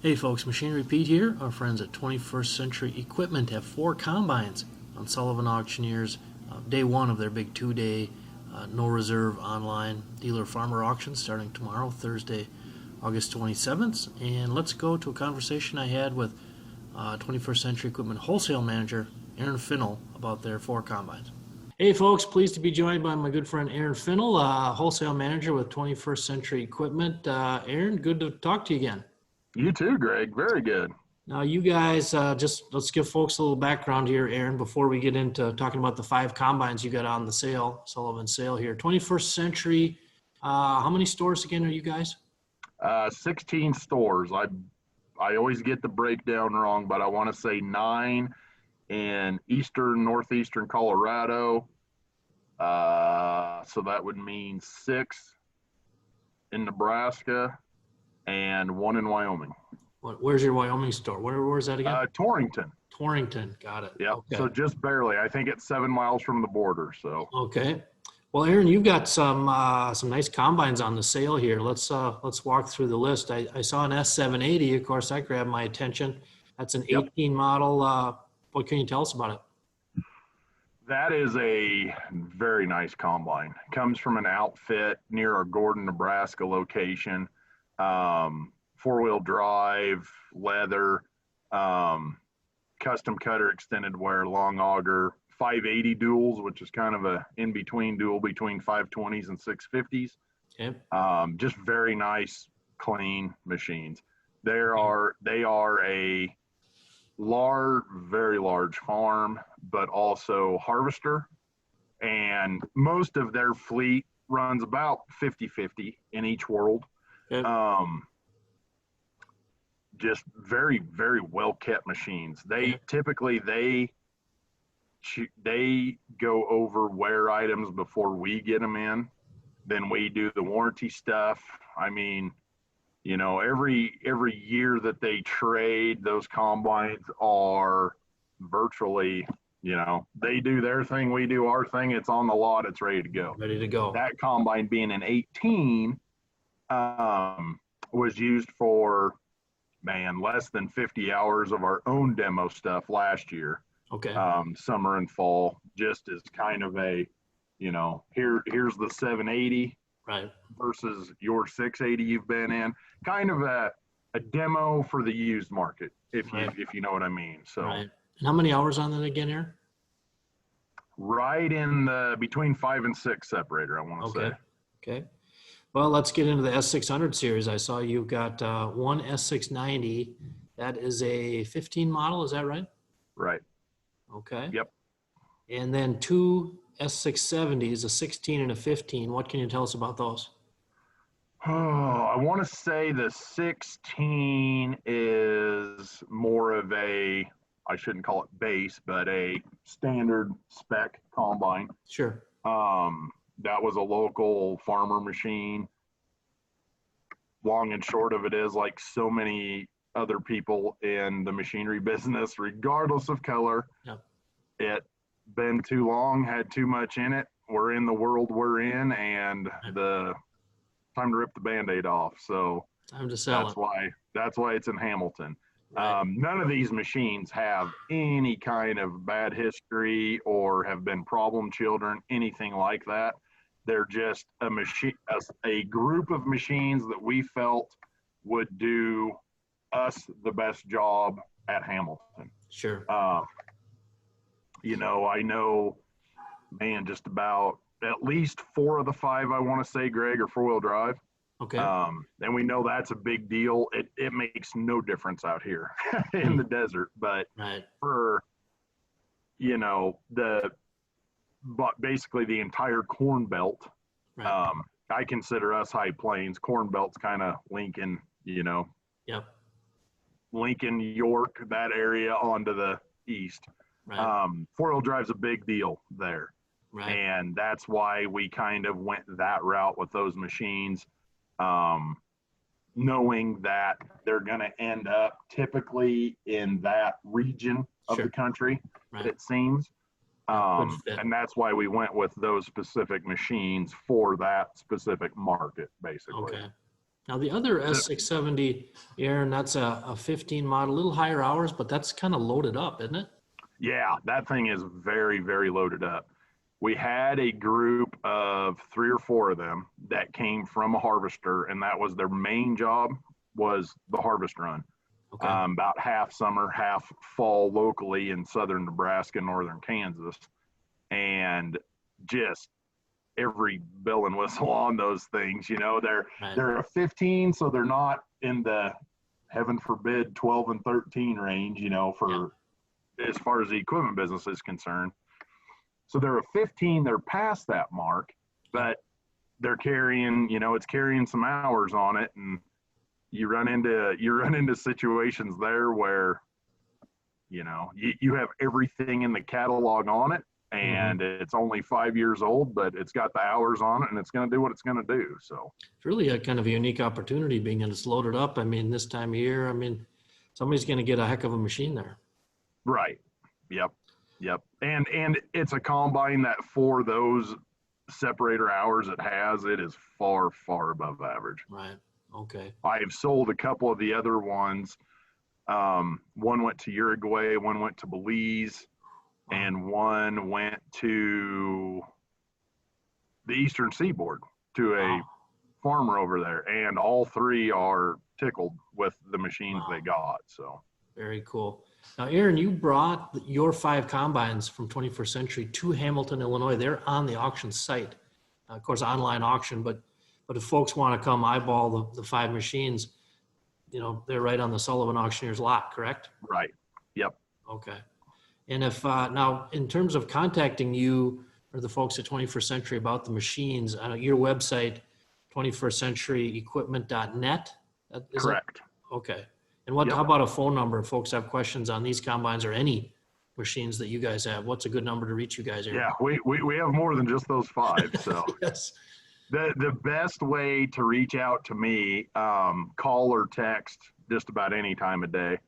Hey folks, Machinery Pete here. Our friends at 21st Century Equipment have 4 combines on Sullivan Auctioneers. Day 1 of their big 2-day no reserve online dealer farmer auction starting tomorrow, Thursday, August 27th. And let's go to a conversation I had with 21st Century Equipment Wholesale Manager Aaron Finnell about their 4 combines. Hey folks, pleased to be joined by my good friend Aaron Finnell, Wholesale Manager with 21st Century Equipment. Aaron, good to talk to you again. You too, Greg. Very good. Now, you guys, let's give folks a little background here, Aaron, before we get into talking about the 5 combines you got on the sale, Sullivan sale here. 21st Century, how many stores again are you guys? 16 stores. I always get the breakdown wrong, but I want to say 9 in northeastern Colorado. So that would mean 6 in Nebraska and 1 in Wyoming. Where's your Wyoming store? Where's that again? Torrington. Torrington, got it. Yeah. Okay. So just barely. I think it's 7 miles from the border. So. Okay. Well, Aaron, you've got some nice combines on the sale here. Let's walk through the list. I saw an S780. Of course, that grabbed my attention. That's an 18 model. What can you tell us about it? That is a very nice combine. Comes from an outfit near our Gordon, Nebraska location. 4-wheel drive, leather, custom cutter, extended wear, long auger, 580 duals, which is kind of a in-between dual between 520s and 650s. Okay. Just very nice, clean machines. They are a very large farm, but also harvester, and most of their fleet runs about 50-50 in each world. Okay. Just very, very well kept machines. Typically they go over wear items before we get them in. Then we do the warranty stuff. I mean, every year that they trade, those combines are virtually, they do their thing, we do our thing. It's on the lot. It's ready to go. Ready to go. That combine being an 18 was used for, less than 50 hours of our own demo stuff last year. Okay. Summer and fall, just as kind of a, here's the 780 right versus your 680 you've been in, kind of a demo for the used market, if you know what I mean. So. Right. And how many hours on that again here? Right in the between 5 and 6 separator, I want to say. Okay. Well, let's get into the S600 series. I saw you've got one S690. That is a 15 model. Is that right? Right. Okay. Yep. And then 2 S670s, a 16 and a 15. What can you tell us about those? Oh, I want to say the 16 is more of a, I shouldn't call it base, but a standard spec combine. Sure. That was a local farmer machine. Long and short of it is, like so many other people in the machinery business, regardless of color, it been too long, had too much in it. We're in the world we're in, and the time to rip the Band-Aid off. So time to sell that's why it's in Hamilton. Right. None of these machines have any kind of bad history or have been problem children, anything like that. They're just a group of machines that we felt would do us the best job at Hamilton. Sure. I know, just about at least 4 of the 5, I want to say, Greg, are 4-wheel drive. Okay. And we know that's a big deal. It makes no difference out here in the desert, but for, basically the entire Corn Belt, I consider us High Plains. Corn Belt's kind of Lincoln, Yep. Lincoln, York, that area onto the east. Right. 4-wheel drive's a big deal there. Right. And that's why we kind of went that route with those machines. Knowing that they're going to end up typically in that region of the country, it seems. And that's why we went with those specific machines for that specific market, basically. Okay. Now the other S670, Aaron, that's a 15 model, a little higher hours, but that's kind of loaded up, isn't it? Yeah, that thing is very, very loaded up. We had a group of 3 or 4 of them that came from a harvester, and that was their main job, was the harvest run. Okay. About half summer, half fall locally in southern Nebraska, northern Kansas, and just every bell and whistle on those things. You know, Right. they're a 15, so they're not in the, heaven forbid, 12 and 13 range. You know, for as far as the equipment business is concerned. So they're a 15. They're past that mark, but they're carrying. You know, it's carrying some hours on it, and you run into situations there where, you know, you have everything in the catalog on it, and it's only 5 years old, but it's got the hours on it, and it's going to do what it's going to do. So It's really a kind of a unique opportunity being that it's loaded up. I mean, this time of year, I mean, somebody's going to get a heck of a machine there. right, yep, and it's a combine that for those separator hours it has, it is far, far above average. Right. Okay. I've sold a couple of the other ones. One went to Uruguay, one went to Belize, and one went to the Eastern Seaboard to a farmer over there. And all 3 are tickled with the machines they got. So Very cool. Now, Aaron, you brought your 5 combines from 21st Century to Hamilton, Illinois. They're on the auction site, of course, online auction, but if folks want to come eyeball the 5 machines, you know, they're right on the Sullivan Auctioneers lot, correct? right. Yep. Okay. And if now, in terms of contacting you or the folks at 21st Century about the machines, your website, 21stcenturyequipment.net? Correct. Okay. And how about a phone number if folks have questions on these combines or any machines that you guys have? What's a good number to reach you guys, Aaron? Yeah, we have more than just those 5. So Yes. the best way to reach out to me, call or text just about any time of day,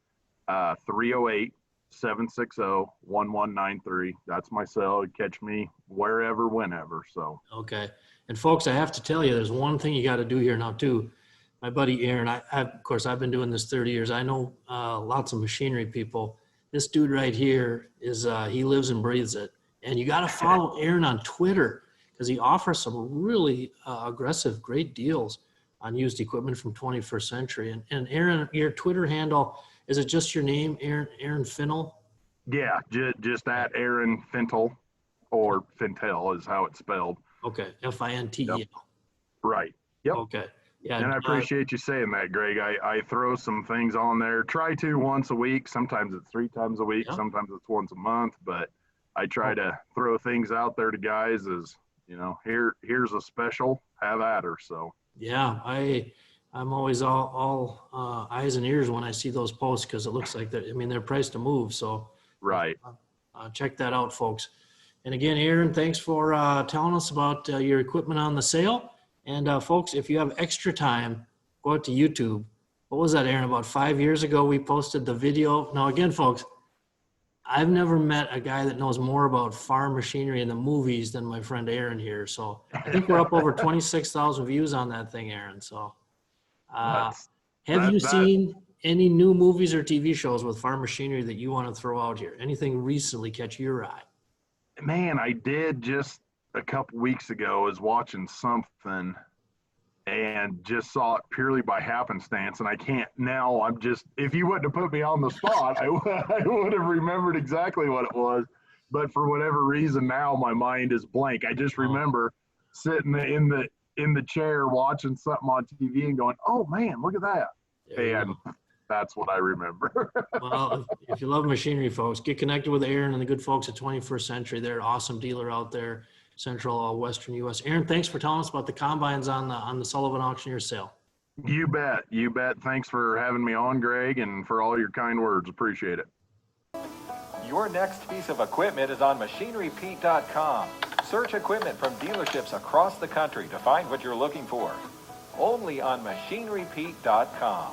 308-760-1193. That's my cell. Catch me wherever, whenever. So Okay. And folks, I have to tell you, there's one thing you got to do here now too. My buddy Aaron, of course, I've been doing this 30 years. I know lots of machinery people. This dude right here is, he lives and breathes it. And you got to follow Aaron on Twitter because he offers some really aggressive, great deals on used equipment from 21st Century. And Aaron, your Twitter handle, is it just your name, Aaron Finnell? yeah, just at Aaron Fintel, or Fintel is how it's spelled. Okay, Fintel. Yep. Right. Yep. Okay. Yeah. And I appreciate you saying that, Greg. I throw some things on there. Try to once a week. Sometimes it's 3 times a week. Yeah. Sometimes it's once a month. But I try to throw things out there to guys as, you know, here's a special. Have at her. So Yeah, I'm always all eyes and ears when I see those posts because it looks like they're priced to move. So right. check that out, folks. And again, Aaron, thanks for telling us about your equipment on the sale. And folks, if you have extra time, go out to YouTube. What was that, Aaron? About 5 years ago, we posted the video. Now, again, folks, I've never met a guy that knows more about farm machinery and the movies than my friend Aaron here. So I think we're up over 26,000 views on that thing, Aaron. So have you seen any new movies or TV shows with farm machinery that you want to throw out here? Anything recently catch your eye? Man, I did just a couple weeks ago. Was watching something and just saw it purely by happenstance. And I can't now. I'm just, if you wouldn't have put me on the spot, I would have remembered exactly what it was. But for whatever reason, now my mind is blank. I just remember sitting in the chair watching something on TV and going, "Oh man, look at that!" And that's what I remember. Well, if you love machinery, folks, get connected with Aaron and the good folks at 21st Century. They're an awesome dealer out there, central western U.S. Aaron, thanks for telling us about the combines on the Sullivan Auctioneers sale. You bet. Thanks for having me on, Greg, and for all your kind words. Appreciate it. Your next piece of equipment is on MachineryPete.com. Search equipment from dealerships across the country to find what you're looking for. Only on MachineryPete.com.